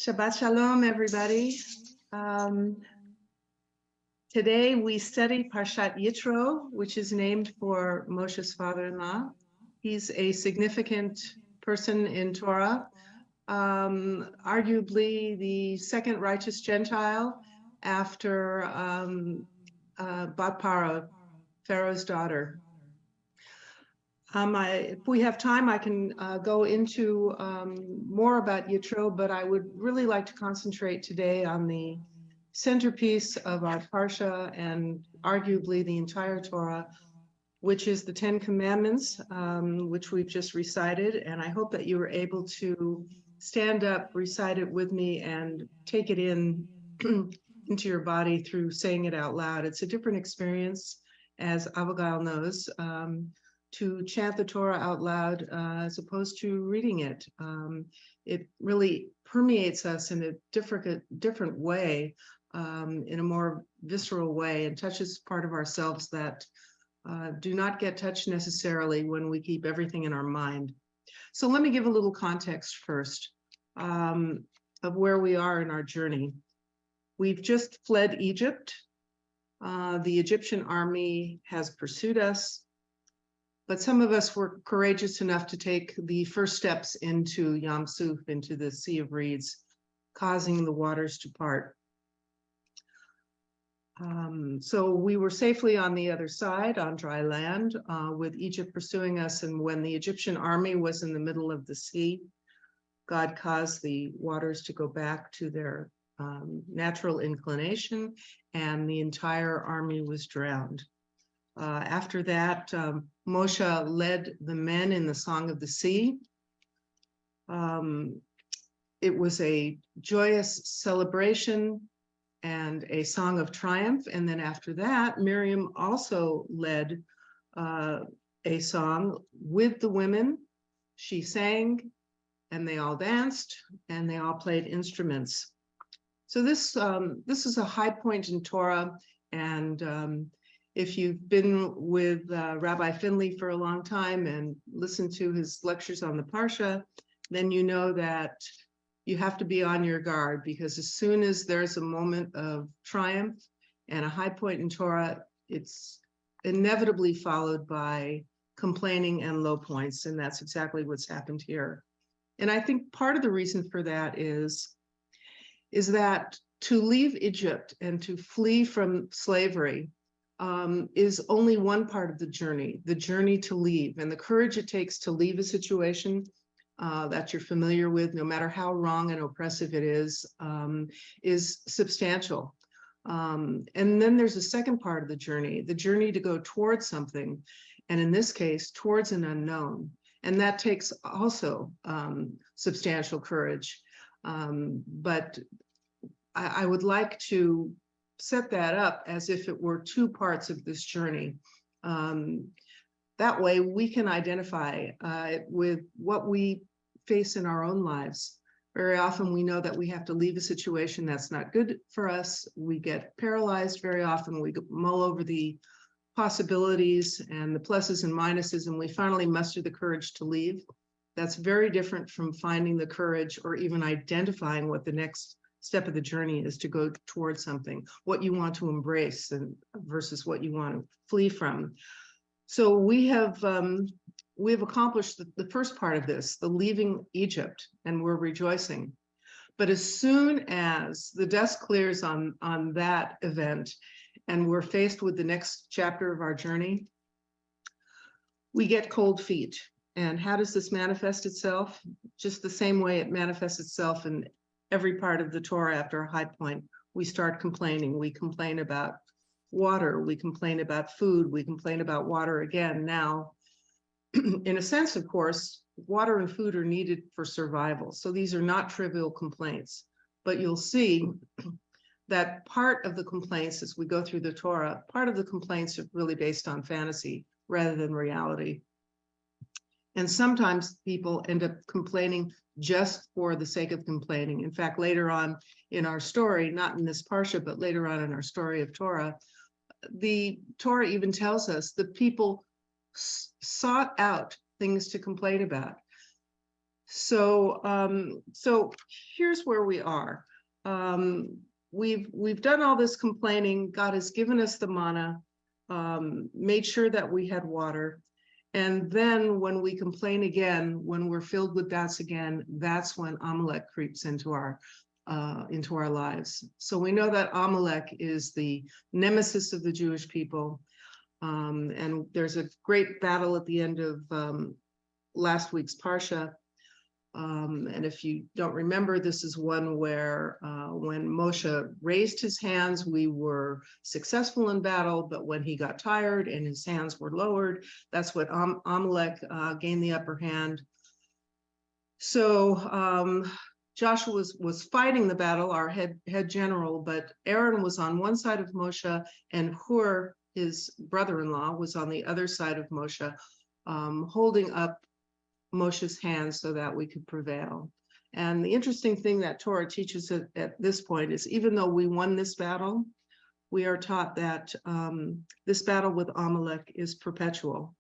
Shabbat Shalom, everybody. Um, Today we study Parshat Yitro, which is named for Moshe's father-in-law. He's a significant person in Torah, arguably the second righteous Gentile after Bat Para, Pharaoh's daughter. If we have time, I can go into more about Yitro, but I would really like to concentrate today on the centerpiece of our Parsha and arguably the entire Torah, which is the Ten Commandments, which we've just recited. And I hope that you were able to stand up, recite it with me, and take it in into your body through saying it out loud. It's a different experience, as Abigail knows. To chant the Torah out loud as opposed to reading it. It really permeates us in a different way, in a more visceral way, and touches part of ourselves that do not get touched necessarily when we keep everything in our mind. So let me give a little context first of where we are in our journey. We've just fled Egypt. The Egyptian army has pursued us. But some of us were courageous enough to take the first steps into Yam Suf, into the Sea of Reeds, causing the waters to part. So we were safely on the other side, on dry land, with Egypt pursuing us. And when the Egyptian army was in the middle of the sea, God caused the waters to go back to their natural inclination, and the entire army was drowned. After that, Moshe led the men in the Song of the Sea. It was a joyous celebration and a song of triumph. And then after that, Miriam also led a song with the women. She sang, and they all danced, and they all played instruments. So this is a high point in Torah, and if you've been with Rabbi Finley for a long time and listened to his lectures on the Parsha, then you know that you have to be on your guard, because as soon as there's a moment of triumph and a high point in Torah, it's inevitably followed by complaining and low points, and that's exactly what's happened here. And I think part of the reason for that is that to leave Egypt and to flee from slavery is only one part of the journey to leave, and the courage it takes to leave a situation that you're familiar with, no matter how wrong and oppressive it is substantial. And then there's a second part of the journey to go towards something, and in this case, towards an unknown. And that takes also substantial courage. But I would like to set that up as if it were two parts of this journey. That way we can identify with what we face in our own lives. Very often we know that we have to leave a situation that's not good for us. We get paralyzed very often. We mull over the possibilities and the pluses and minuses, and we finally muster the courage to leave. That's very different from finding the courage or even identifying what the next step of the journey is to go towards something, what you want to embrace and versus what you want to flee from. So we have accomplished the first part of this, the leaving Egypt, and we're rejoicing. But as soon as the dust clears on that event and we're faced with the next chapter of our journey, we get cold feet. And how does this manifest itself? Just the same way it manifests itself in every part of the Torah. After a high point, we start complaining. We complain about water. We complain about food. We complain about water again. Now, in a sense, of course, water and food are needed for survival. So these are not trivial complaints. But you'll see that part of the complaints as we go through the Torah, part of the complaints are really based on fantasy rather than reality. And sometimes people end up complaining just for the sake of complaining. In fact, later on in our story, not in this Parsha, but later on in our story of Torah, the Torah even tells us that people sought out things to complain about. So here's where we are. We've done all this complaining. God has given us the manna, made sure that we had water. And then when we complain again, when we're filled with doubts again, that's when Amalek creeps into our lives. So we know that Amalek is the nemesis of the Jewish people. And there's a great battle at the end of last week's Parsha. And if you don't remember, this is one where when Moshe raised his hands, we were successful in battle, but when he got tired and his hands were lowered, that's what Amalek gained the upper hand. So Joshua was fighting the battle, our head general, but Aaron was on one side of Moshe and Hur, his brother-in-law, was on the other side of Moshe, holding up Moshe's hands so that we could prevail. And the interesting thing that Torah teaches at this point is, even though we won this battle, we are taught that this battle with Amalek is perpetual,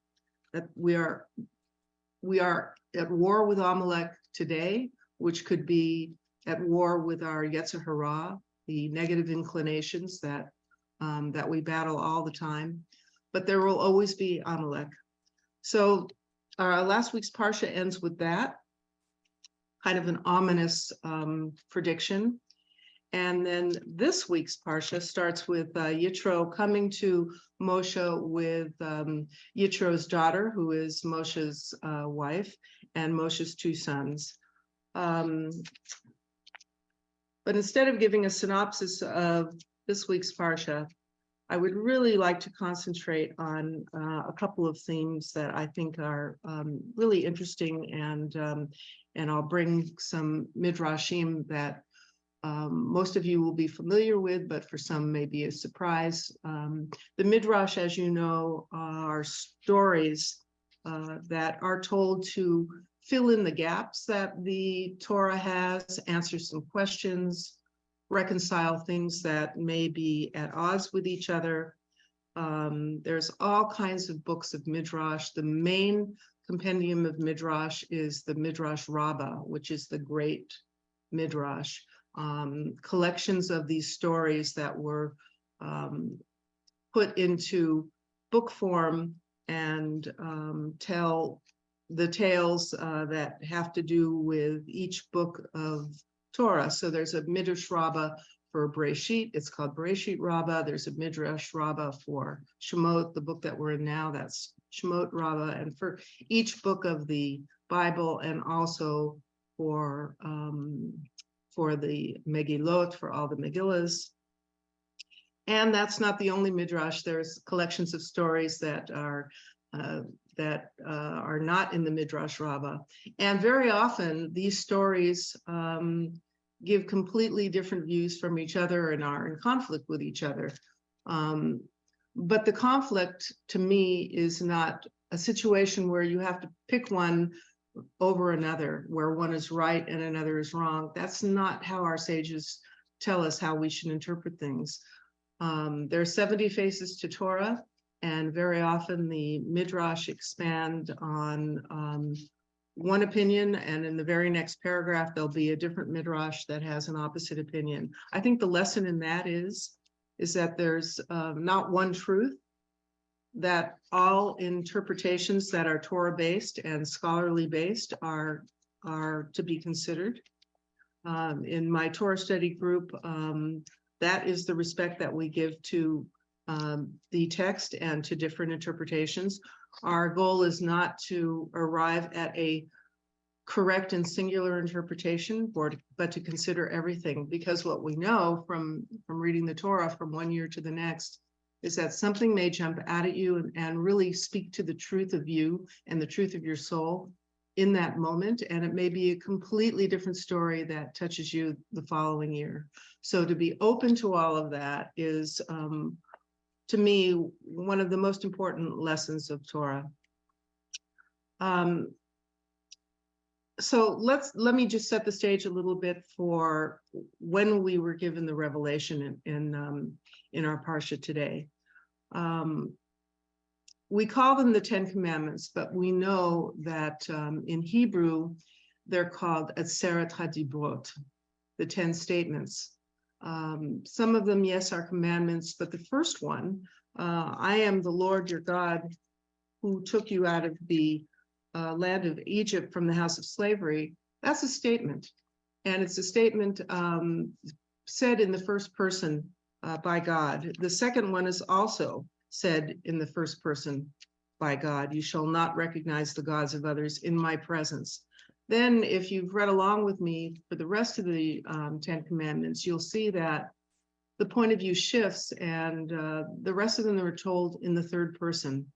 that we are at war with Amalek today, which could be at war with our Yetzer Hara, the negative inclinations that we battle all the time, but there will always be Amalek. So last week's Parsha ends with that, kind of an ominous prediction. And then this week's Parsha starts with Yitro coming to Moshe with Yitro's daughter, who is Moshe's wife, and Moshe's two sons. But instead of giving a synopsis of this week's Parsha, I would really like to concentrate on a couple of themes that I think are really interesting, and I'll bring some midrashim that most of you will be familiar with, but for some may be a surprise. The midrash, as you know, are stories that are told to fill in the gaps that the Torah has, answer some questions, reconcile things that may be at odds with each other. There's all kinds of books of midrash. The main compendium of midrash is the Midrash Rabbah, which is the great midrash. Collections of these stories that were put into book form and tell the tales that have to do with each book of Torah. So there's a Midrash Rabbah for Bereshit. It's called Bereshit Rabbah. There's a Midrash Rabbah for Shemot, the book that we're in now. That's Shemot Rabbah. And for each book of the Bible, and also for the Megillot, for all the Megillas. And that's not the only midrash. There's collections of stories that are not in the Midrash Rabbah. And very often these stories give completely different views from each other and are in conflict with each other. But the conflict, to me, is not a situation where you have to pick one over another, where one is right and another is wrong. That's not how our sages tell us how we should interpret things. There are 70 faces to Torah, and very often the midrash expand on one opinion, and in the very next paragraph there'll be a different midrash that has an opposite opinion. I think the lesson in that is that there's not one truth, that all interpretations that are Torah based and scholarly based are to be considered. In my Torah study group, that is the respect that we give to the text and to different interpretations. Our goal is not to arrive at a correct and singular interpretation, but to consider everything, because what we know from reading the Torah from one year to the next is that something may jump out at you and really speak to the truth of you and the truth of your soul in that moment, and it may be a completely different story that touches you the following year. So to be open to all of that is, to me, one of the most important lessons of Torah. So let me just set the stage a little bit for when we were given the revelation in our Parsha today. We call them the 10 Commandments, but we know that in Hebrew, they're called Aseret HaDibrot, the 10 statements. Some of them, yes, are commandments, but the first one, I am the Lord your God who took you out of the land of Egypt from the house of slavery. That's a statement. And it's a statement said in the first person by God. The second one is also said in the first person by God. You shall not recognize the gods of others in my presence. Then if you've read along with me for the rest of the 10 commandments, you'll see that the point of view shifts, and the rest of them are told in the third person,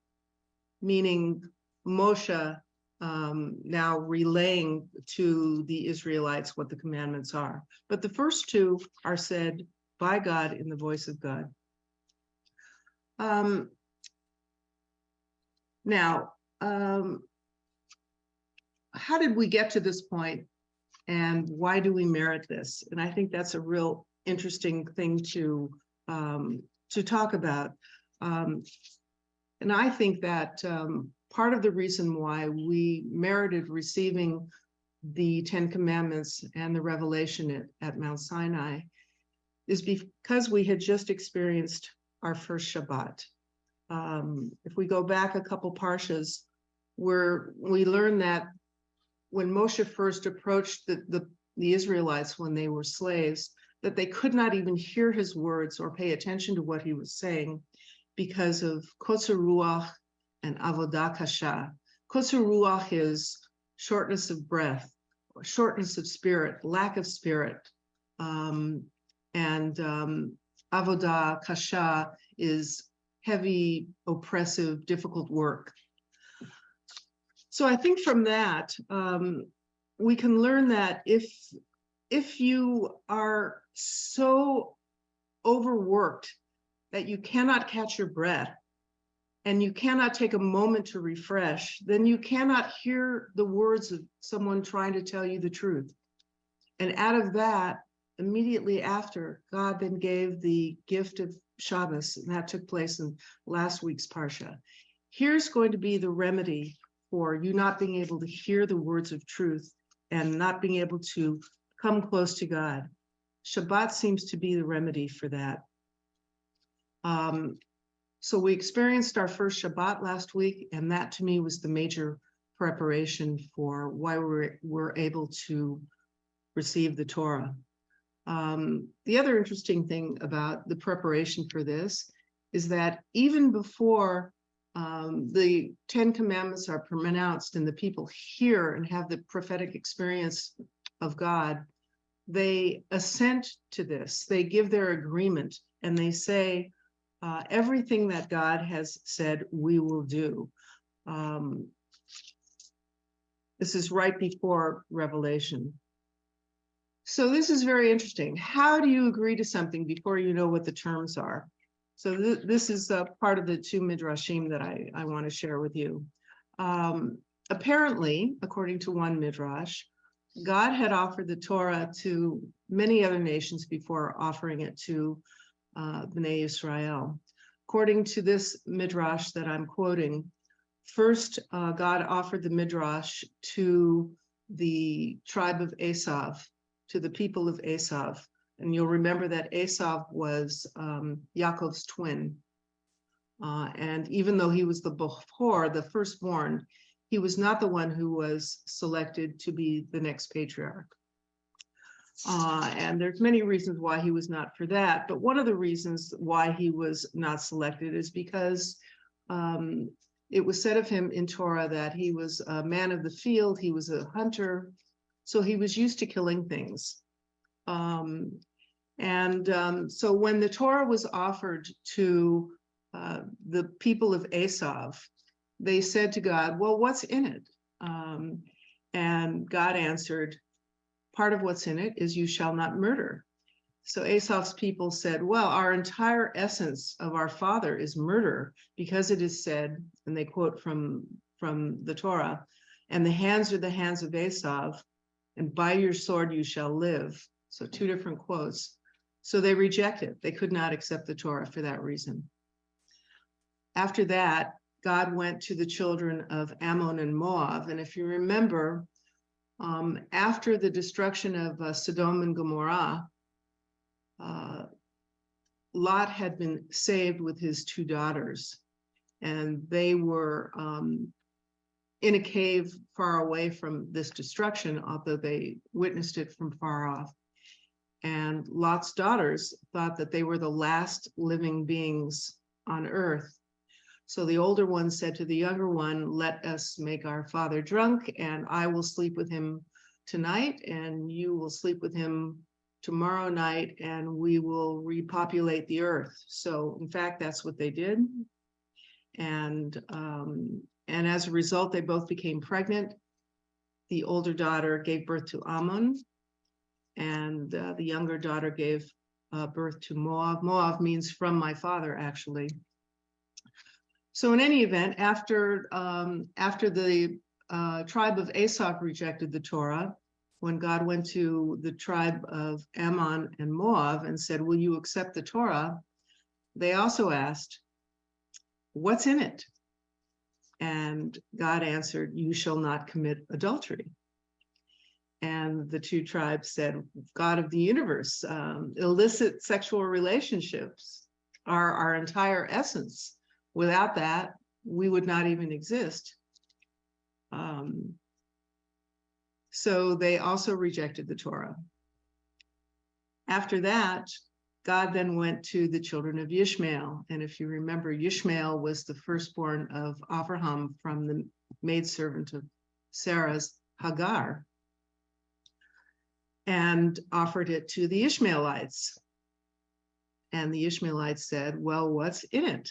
meaning Moshe now relaying to the Israelites what the commandments are. But the first two are said by God in the voice of God. Now, how did we get to this point, and why do we merit this? And I think that's a real interesting thing to talk about. And I think that part of the reason why we merited receiving the 10 Commandments and the revelation at Mount Sinai is because we had just experienced our first Shabbat. If we go back a couple parshas, where we learn that when Moshe first approached the Israelites when they were slaves, that they could not even hear his words or pay attention to what he was saying because of kotzer ruach and avodah kasha. Kotzer ruach is shortness of breath, or shortness of spirit, lack of spirit. And avodah kasha is heavy, oppressive, difficult work. So I think from that, we can learn that if you are so overworked that you cannot catch your breath and you cannot take a moment to refresh, then you cannot hear the words of someone trying to tell you the truth. And out of that, immediately after, God then gave the gift of Shabbos, and that took place in last week's Parsha. Here's going to be the remedy for you not being able to hear the words of truth and not being able to come close to God. Shabbat seems to be the remedy for that. So we experienced our first Shabbat last week, and that to me was the major preparation for why we're able to receive the Torah. The other interesting thing about the preparation for this is that even before the 10 Commandments are pronounced and the people hear and have the prophetic experience of God, they assent to this. They give their agreement and they say, everything that God has said, we will do. This is right before Revelation. So this is very interesting. How do you agree to something before you know what the terms are? So this is part of the two midrashim that I want to share with you. Apparently, according to one midrash, God had offered the Torah to many other nations before offering it to Bnei Israel. According to this midrash that I'm quoting, first God offered the midrash to the tribe of Esav, to the people of Esav. And you'll remember that Esav was Yaakov's twin. And even though he was the Bechor, the firstborn, he was not the one who was selected to be the next patriarch. And there's many reasons why he was not for that. But one of the reasons why he was not selected is because it was said of him in Torah that he was a man of the field, he was a hunter, so he was used to killing things. So when the Torah was offered to the people of Esav, they said to God, well, what's in it? And God answered, part of what's in it is you shall not murder. So Esav's people said, well, our entire essence of our father is murder, because it is said, and they quote from the Torah, and the hands are the hands of Esav, and by your sword you shall live. So two different quotes. So they rejected. They could not accept the Torah for that reason. After that, God went to the children of Ammon and Moab. And if you remember, After the destruction of Sodom and Gomorrah, Lot had been saved with his two daughters, and they were in a cave far away from this destruction, although they witnessed it from far off. And Lot's daughters thought that they were the last living beings on earth. So the older one said to the younger one, "Let us make our father drunk, and I will sleep with him tonight, and you will sleep with him tomorrow night, and we will repopulate the earth." So in fact, that's what they did. And as a result, they both became pregnant. The older daughter gave birth to Ammon, and the younger daughter gave birth to Moab. Moab means from my father, actually. So in any event, after the tribe of Esau rejected the Torah, when God went to the tribe of Ammon and Moab and said, "Will you accept the Torah?" they also asked, "What's in it?" And God answered, "You shall not commit adultery." And the two tribes said, "God of the universe, illicit sexual relationships are our entire essence. Without that, we would not even exist." So they also rejected the Torah. After that, God then went to the children of Ishmael. And if you remember, Ishmael was the firstborn of Abraham from the maidservant of Sarah's, Hagar, and offered it to the Ishmaelites. And the Ishmaelites said, "Well, what's in it?"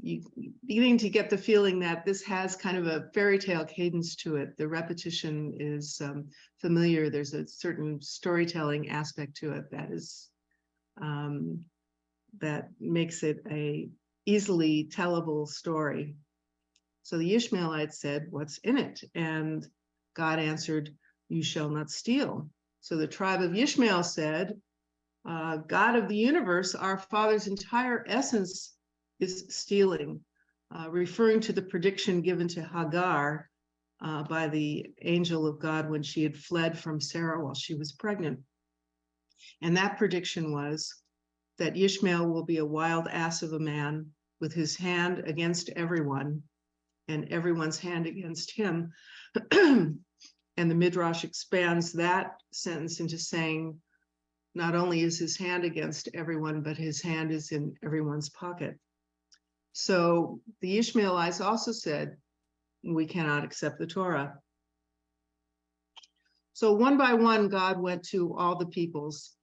You beginning to get the feeling that this has kind of a fairy tale cadence to it. The repetition is familiar. There's a certain storytelling aspect to it that is that makes it a easily tellable story. So the Ishmaelites said, "What's in it?" And God answered, "You shall not steal." So the tribe of Ishmael said, "God of the universe, our father's entire essence is stealing," referring to the prediction given to Hagar by the angel of God when she had fled from Sarah while she was pregnant. And that prediction was that Ishmael will be a wild ass of a man with his hand against everyone and everyone's hand against him. And the Midrash expands that sentence into saying, not only is his hand against everyone, but his hand is in everyone's pocket. So the Ishmaelites also said, "We cannot accept the Torah." So one by one, God went to all the peoples,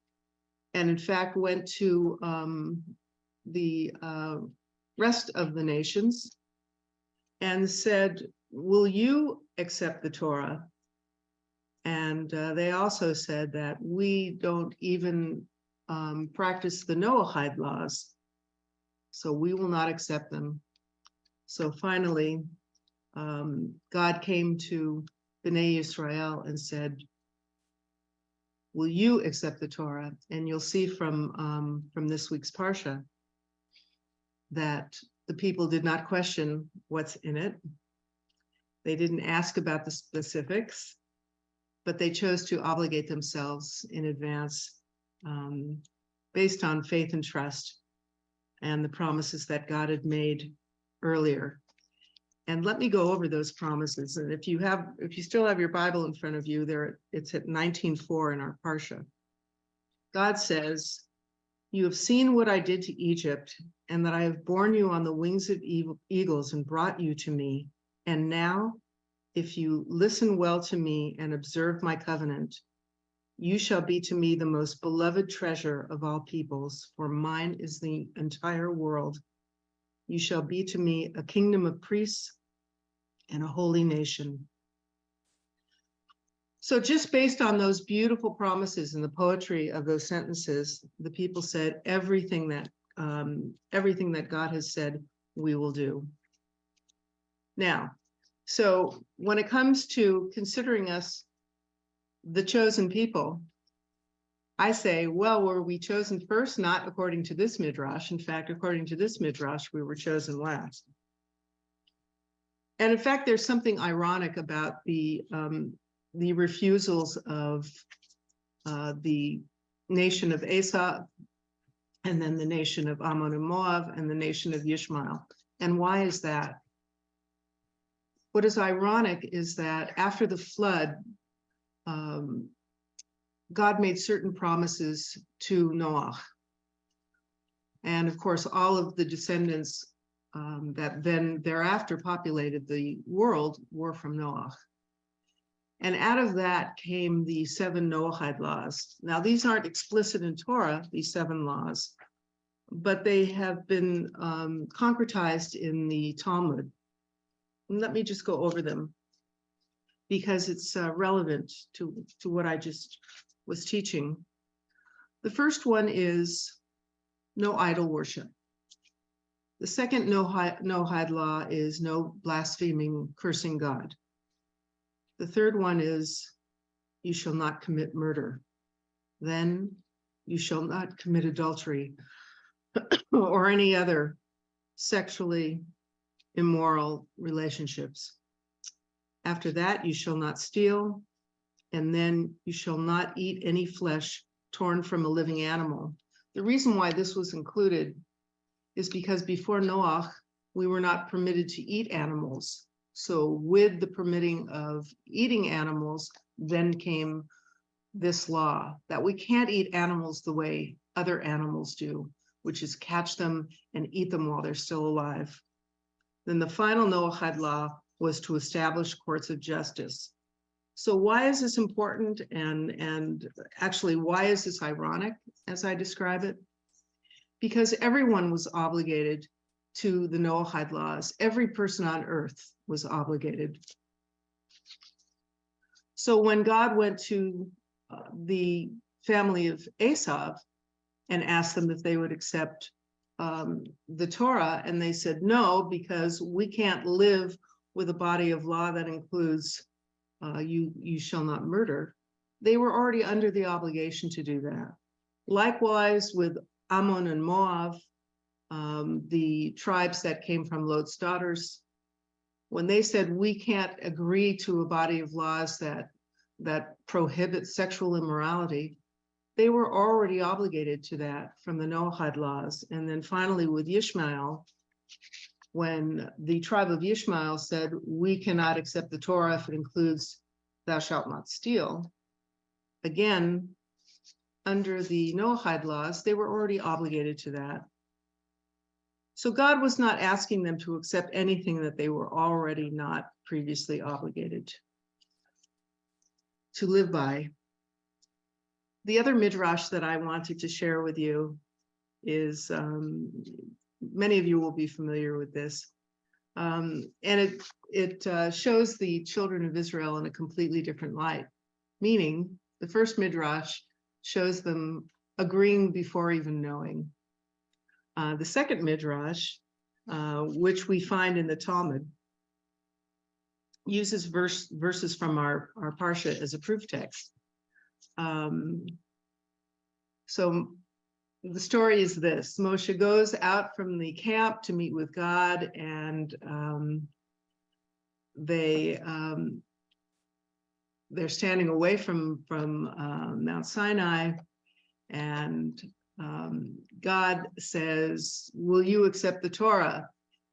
and in fact went to the rest of the nations and said, "Will you accept the Torah?" And they also said that we don't even practice the Noahide laws, so we will not accept them. So finally, God came to Bnei Israel and said, "Will you accept the Torah?" And you'll see from this week's Parsha that the people did not question what's in it. They didn't ask about the specifics, but they chose to obligate themselves in advance based on faith and trust and the promises that God had made earlier. And let me go over those promises. And if you still have your Bible in front of you, it's at 19:4 in our Parsha. God says, "You have seen what I did to Egypt, and that I have borne you on the wings of eagles and brought you to me. And now, if you listen well to me and observe my covenant, you shall be to me the most beloved treasure of all peoples, for mine is the entire world. You shall be to me a kingdom of priests and a holy nation." So just based on those beautiful promises and the poetry of those sentences, the people said, everything that God has said, we will do. Now, so when it comes to considering us the chosen people, I say, well, were we chosen first? Not according to this Midrash. In fact, according to this Midrash, we were chosen last. And in fact, there's something ironic about the the refusals of the nation of Esau, and then the nation of Ammon and Moab, and the nation of Ishmael. And why is that? What is ironic is that after the flood, God made certain promises to Noah. And of course, all of the descendants that then thereafter populated the world were from Noah. And out of that came the 7 Noahide laws. Now, these aren't explicit in Torah, these 7 laws, but they have been concretized in the Talmud. And let me just go over them because it's relevant to what I just was teaching. The first one is no idol worship. The second Noahide law is no blaspheming, cursing God. The third one is you shall not commit murder. Then you shall not commit adultery or any other sexually immoral relationships. After that, you shall not steal, and then you shall not eat any flesh torn from a living animal. The reason why this was included is because before Noah, we were not permitted to eat animals. So with the permitting of eating animals, then came this law that we can't eat animals the way other animals do, which is catch them and eat them while they're still alive. Then the final Noahide law was to establish courts of justice. So why is this important? And actually, why is this ironic as I describe it? Because everyone was obligated to the Noahide laws. Every person on earth was obligated. So when God went to the family of Esau and asked them if they would accept the Torah, and they said no, because we can't live with a body of law that includes you shall not murder, they were already under the obligation to do that. Likewise with Ammon and Moab, the tribes that came from Lot's daughters, when they said we can't agree to a body of laws that prohibit sexual immorality, they were already obligated to that from the Noahide laws. And then finally with Ishmael, when the tribe of Ishmael said we cannot accept the Torah if it includes thou shalt not steal, again, under the Noahide laws, they were already obligated to that. So God was not asking them to accept anything that they were already not previously obligated to live by. The other midrash that I wanted to share with you is, many of you will be familiar with this, and it shows the children of Israel in a completely different light, meaning the first midrash shows them agreeing before even knowing. The second midrash, which we find in the Talmud, uses verses from our parsha as a proof text. So the story is this: Moshe goes out from the camp to meet with God, and they're standing away from Mount Sinai, and God says, will you accept the Torah?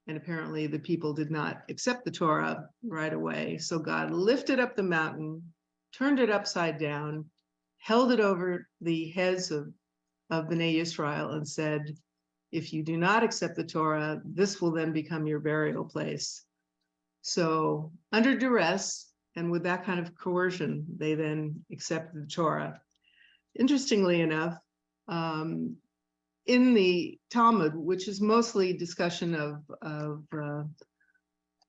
And apparently the people did not accept the Torah right away. So God lifted up the mountain, turned it upside down, held it over the heads of Bnei Israel and said, if you do not accept the Torah, this will then become your burial place. So under duress and with that kind of coercion, they then accepted the Torah. Interestingly enough, in the Talmud, which is mostly discussion of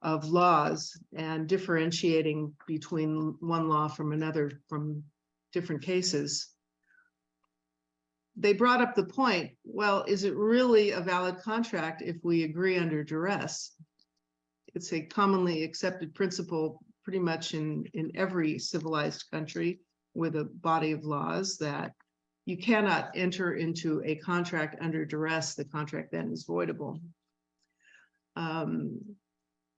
laws and differentiating between one law from another from different cases, they brought up the point, well, is it really a valid contract if we agree under duress? It's a commonly accepted principle pretty much in every civilized country with a body of laws that you cannot enter into a contract under duress. The contract then is voidable.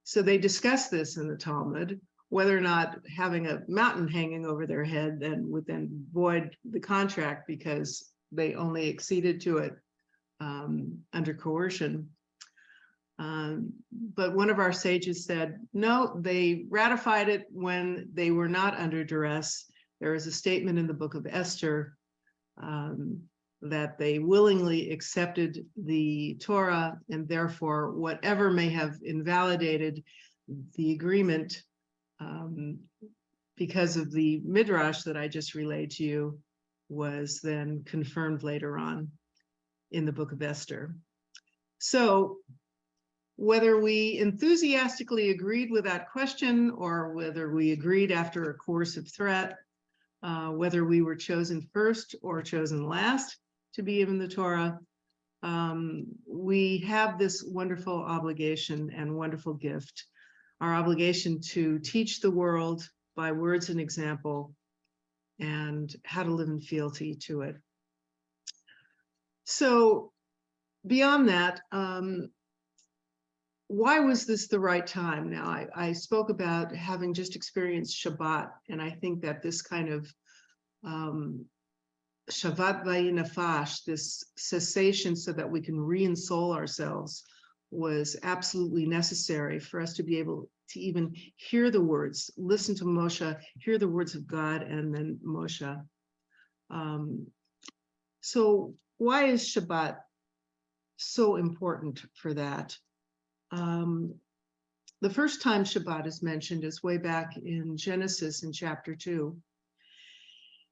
So they discuss this in the Talmud. whether or not having a mountain hanging over their head then would then void the contract because they only acceded to it under coercion. But one of our sages said, no, they ratified it when they were not under duress. There is a statement in the book of Esther that they willingly accepted the Torah, and therefore whatever may have invalidated the agreement because of the midrash that I just relayed to you was then confirmed later on in the book of Esther. So whether we enthusiastically agreed with that question or whether we agreed after a coercive threat, whether we were chosen first or chosen last to be given the Torah, we have this wonderful obligation and wonderful gift, our obligation to teach the world by words and example and how to live in fealty to it. So beyond that, why was this the right time? Now, I spoke about having just experienced Shabbat, and I think that this kind of Shabbat vayinafash, this cessation so that we can re-ensoul ourselves, was absolutely necessary for us to be able to even hear the words, listen to Moshe, hear the words of God, and then Moshe. So why is Shabbat so important for that? The first time Shabbat is mentioned is way back in Genesis in chapter 2.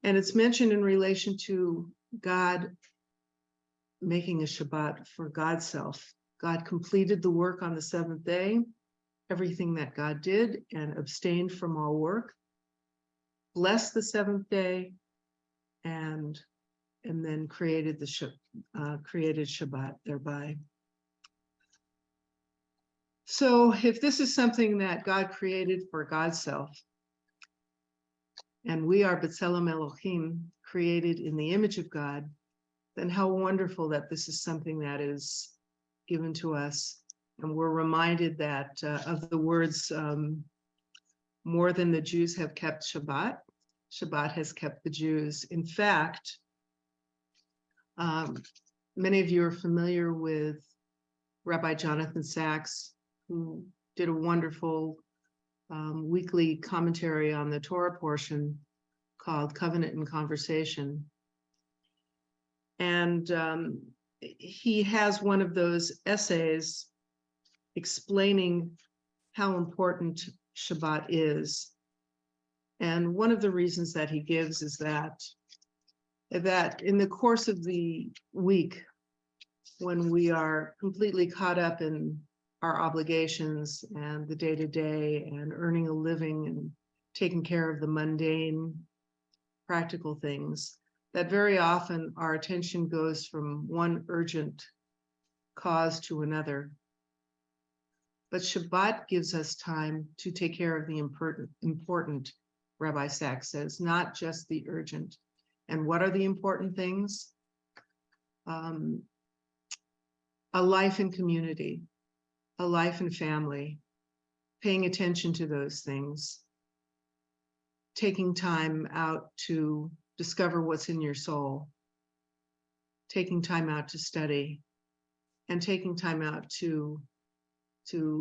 And it's mentioned in relation to God making a Shabbat for God's self. God completed the work on the seventh day, everything that God did, and abstained from all work, blessed the seventh day, and then created created Shabbat thereby. So if this is something that God created for God's self, and we are B'Tselem Elohim, created in the image of God, then how wonderful that this is something that is given to us. And we're reminded that of the words, more than the Jews have kept Shabbat, Shabbat has kept the Jews. In fact, many of you are familiar with Rabbi Jonathan Sachs, who did a wonderful weekly commentary on the Torah portion called Covenant and Conversation. And he has one of those essays explaining how important Shabbat is. And one of the reasons that he gives is that in the course of the week, when we are completely caught up in our obligations and the day-to-day and earning a living and taking care of the mundane, practical things, that very often our attention goes from one urgent cause to another. But Shabbat gives us time to take care of the important, Rabbi Sachs says, not just the urgent. And what are the important things? A life in community, a life in family, paying attention to those things, taking time out to discover what's in your soul, taking time out to study, and taking time out to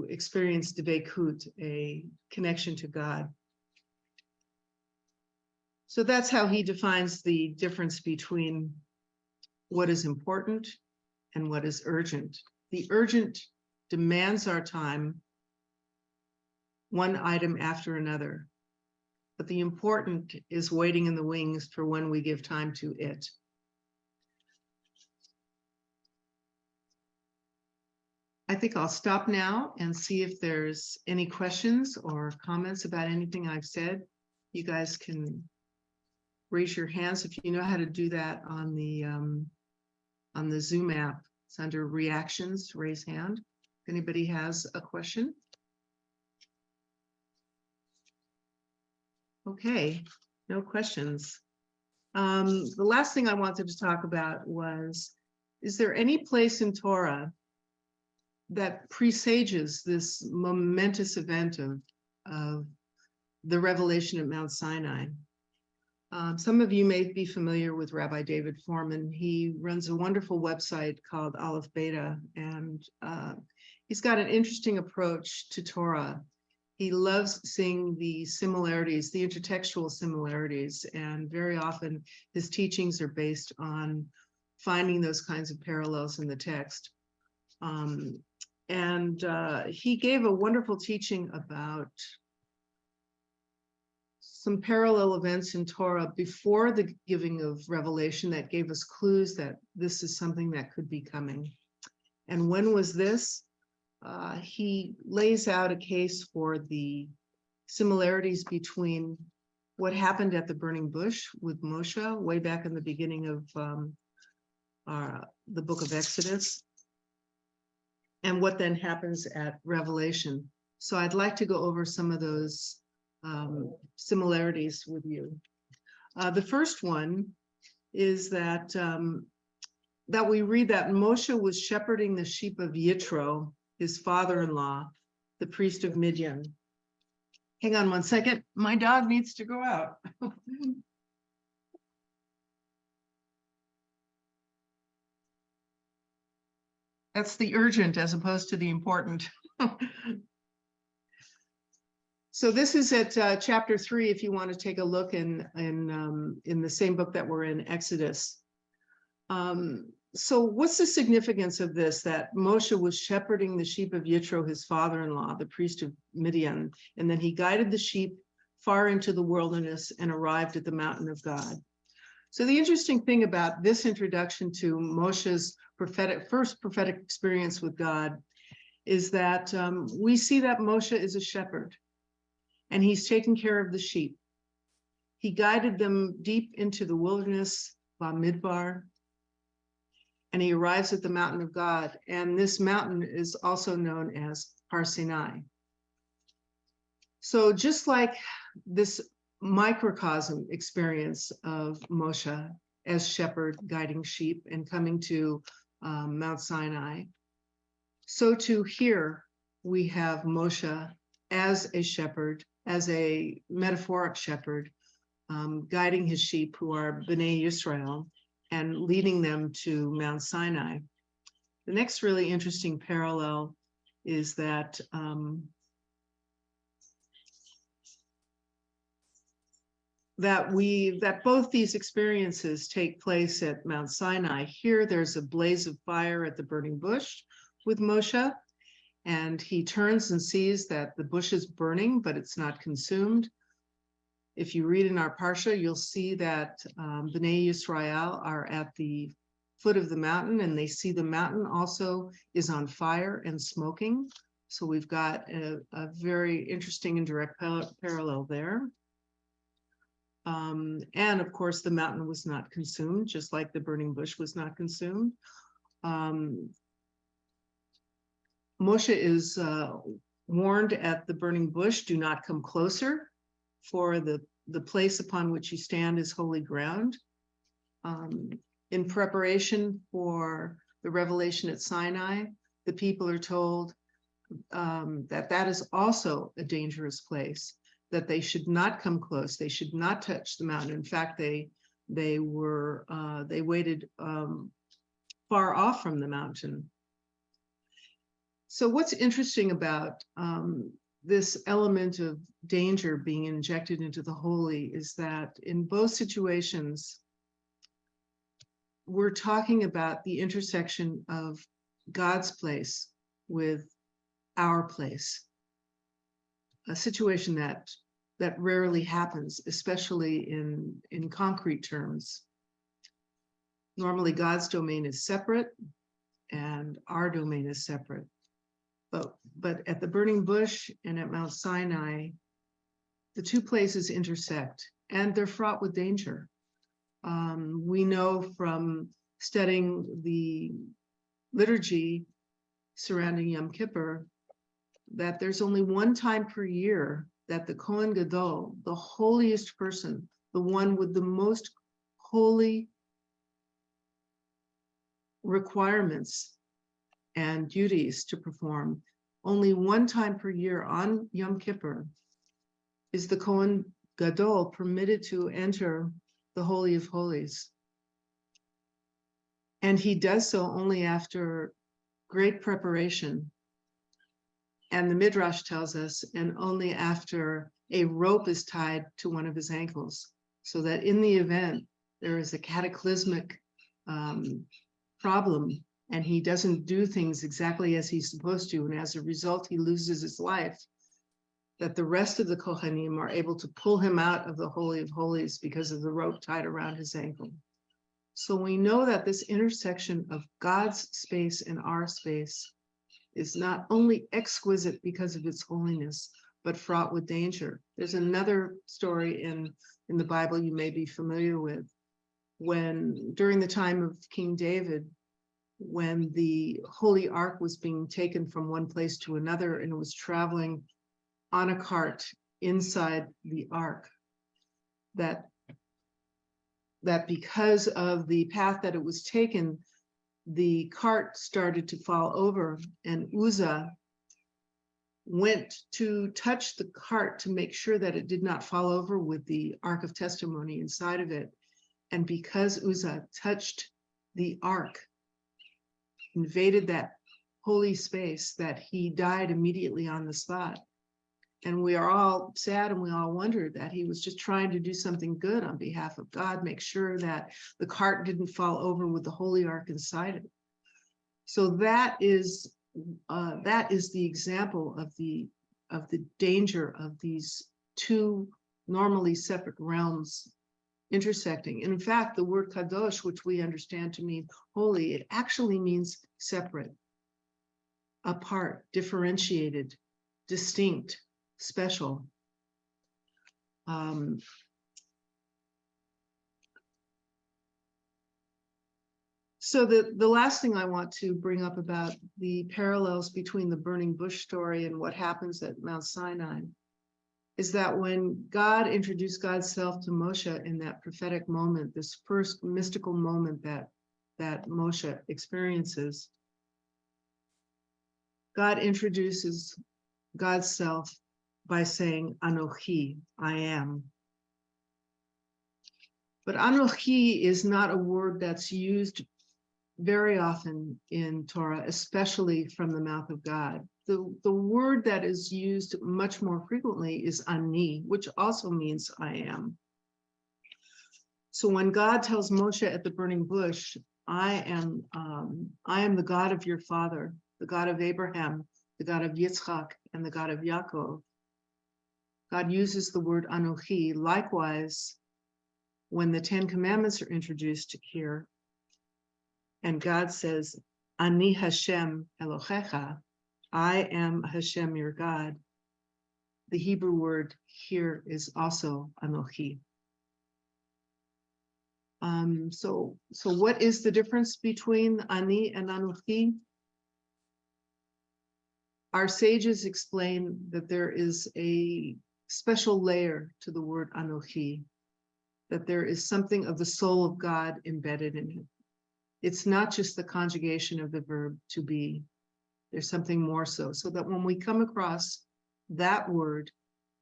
experience dveikut, a connection to God. So that's how he defines the difference between what is important and what is urgent. The urgent demands our time, one item after another, but the important is waiting in the wings for when we give time to it. I think I'll stop now and see if there's any questions or comments about anything I've said. You guys can raise your hands if you know how to do that on the Zoom app. It's under reactions, raise hand. If anybody has a question. Okay, no questions. The last thing I wanted to talk about was, is there any place in Torah that presages this momentous event of the revelation at Mount Sinai. Some of you may be familiar with Rabbi David Foreman. He runs a wonderful website called Aleph Beta, and he's got an interesting approach to Torah. He loves seeing the similarities, the intertextual similarities, and very often his teachings are based on finding those kinds of parallels in the text. He gave a wonderful teaching about some parallel events in Torah before the giving of revelation that gave us clues that this is something that could be coming. And when was this? He lays out a case for the similarities between what happened at the burning bush with Moshe way back in the beginning of the book of Exodus, and what then happens at Revelation. So I'd like to go over some of those similarities with you. The first one is that that we read that Moshe was shepherding the sheep of Yitro, his father-in-law, the priest of Midian. Hang on one second. My dog needs to go out. That's the urgent as opposed to the important. So this is at chapter 3, if you want to take a look in the same book that we're in, Exodus. So what's the significance of this, that Moshe was shepherding the sheep of Yitro, his father-in-law, the priest of Midian, and then he guided the sheep far into the wilderness and arrived at the mountain of God. So the interesting thing about this introduction to Moshe's first prophetic experience with God is that we see that Moshe is a shepherd, and he's taking care of the sheep. He guided them deep into the wilderness, Bamidbar, and he arrives at the mountain of God. And this mountain is also known as Har Sinai. So just like this microcosm experience of Moshe as shepherd guiding sheep and coming to Mount Sinai, so too here we have Moshe as a shepherd, as a metaphoric shepherd, guiding his sheep who are B'nai Yisrael and leading them to Mount Sinai. The next really interesting parallel is that that both these experiences take place at Mount Sinai. Here there's a blaze of fire at the burning bush with Moshe, and he turns and sees that the bush is burning, but it's not consumed. If you read in our Parsha, you'll see that B'nai Yisrael are at the foot of the mountain, and they see the mountain also is on fire and smoking. So we've got a very interesting and direct parallel there. And of course, the mountain was not consumed, just like the burning bush was not consumed. Moshe is warned at the burning bush, do not come closer, for the place upon which you stand is holy ground. In preparation for the revelation at Sinai, the people are told that is also a dangerous place, that they should not come close, they should not touch the mountain. In fact, they waited far off from the mountain. So what's interesting about this element of danger being injected into the holy is that in both situations, we're talking about the intersection of God's place with our place, a situation that rarely happens, especially in concrete terms. Normally, God's domain is separate and our domain is separate. But at the burning bush and at Mount Sinai, the two places intersect, and they're fraught with danger. We know from studying the liturgy surrounding Yom Kippur that there's only one time per year that the Kohen Gadol, the holiest person, the one with the most holy requirements and duties to perform, only one time per year on Yom Kippur is the Kohen Gadol permitted to enter the Holy of Holies. And he does so only after great preparation. And the Midrash tells us, and only after a rope is tied to one of his ankles, so that in the event there is a cataclysmic problem and he doesn't do things exactly as he's supposed to, and as a result he loses his life, that the rest of the Kohanim are able to pull him out of the Holy of Holies because of the rope tied around his ankle. So we know that this intersection of God's space and our space is not only exquisite because of its holiness, but fraught with danger. There's another story in the Bible you may be familiar with, when during the time of King David, when the Holy Ark was being taken from one place to another and it was traveling on a cart inside the Ark, that because of the path that it was taken, the cart started to fall over, and Uzzah went to touch the cart to make sure that it did not fall over with the Ark of Testimony inside of it. And because Uzzah touched the Ark, invaded that holy space, that he died immediately on the spot. And we are all sad, and we all wondered that he was just trying to do something good on behalf of God, make sure that the cart didn't fall over with the Holy Ark inside it. So that is the example of the danger of these two normally separate realms intersecting. And in fact, the word kadosh, which we understand to mean holy, it actually means separate, apart, differentiated, distinct, special. So the last thing I want to bring up about the parallels between the burning bush story and what happens at Mount Sinai is that when God introduced God's self to Moshe in that prophetic moment, this first mystical moment that Moshe experiences, God introduces God's self by saying, Anochi, I am. But Anochi is not a word that's used very often in Torah, especially from the mouth of God. The word that is used much more frequently is Ani, which also means I am. So when God tells Moshe at the burning bush, I am the God of your father, the God of Abraham, the God of Yitzchak, and the God of Yaakov, God uses the word Anochi. Likewise, when the Ten Commandments are introduced here, and God says, Ani Hashem Elohecha, I am Hashem your God, the Hebrew word here is also Anochi. So what is the difference between Ani and Anochi? Our sages explain that there is a special layer to the word Anochi, that there is something of the soul of God embedded in it. It's not just the conjugation of the verb to be. There's something more so that when we come across that word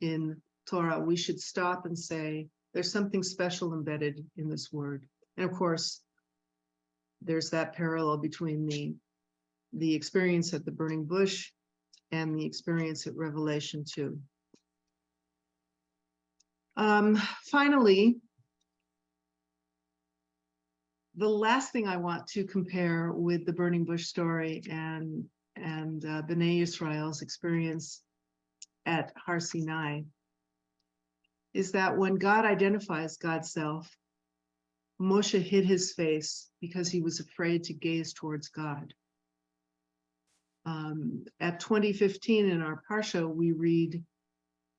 in Torah, we should stop and say, there's something special embedded in this word. And of course, there's that parallel between the experience at the burning bush and the experience at Revelation 2. Finally, the last thing I want to compare with the burning bush story and Bnei Yisrael's experience at Har Sinai is that when God identifies God's self, Moshe hid his face because he was afraid to gaze towards God. At 20:15 in our Parsha, we read,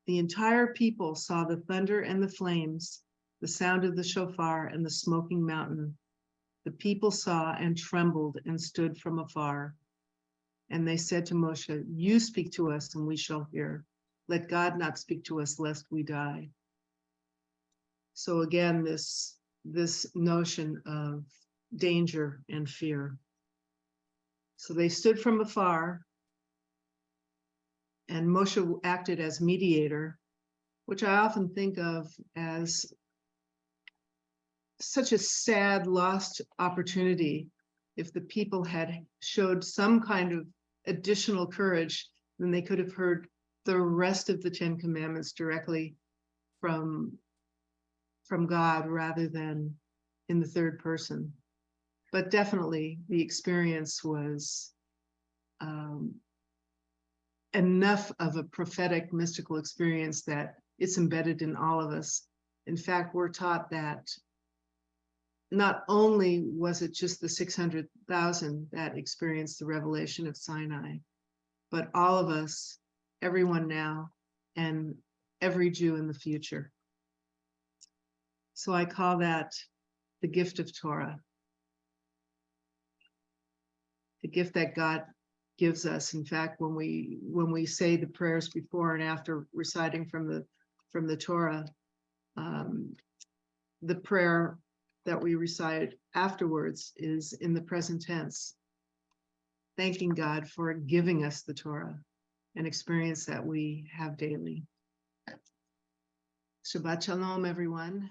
the entire people saw the thunder and the flames, the sound of the shofar and the smoking mountain. The people saw and trembled and stood from afar. And they said to Moshe, you speak to us and we shall hear. Let God not speak to us lest we die. So again, this notion of danger and fear. So they stood from afar, and Moshe acted as mediator, which I often think of as such a sad lost opportunity. If the people had showed some kind of additional courage, then they could have heard the rest of the Ten Commandments directly from God rather than in the third person. But definitely the experience was enough of a prophetic mystical experience that it's embedded in all of us. In fact, we're taught that not only was it just the 600,000 that experienced the revelation of Sinai, but all of us, everyone now, and every Jew in the future. So I call that the gift of Torah, the gift that God gives us. In fact, when we say the prayers before and after reciting from the Torah, the prayer that we recite afterwards is in the present tense, thanking God for giving us the Torah, an experience that we have daily. Shabbat Shalom, everyone.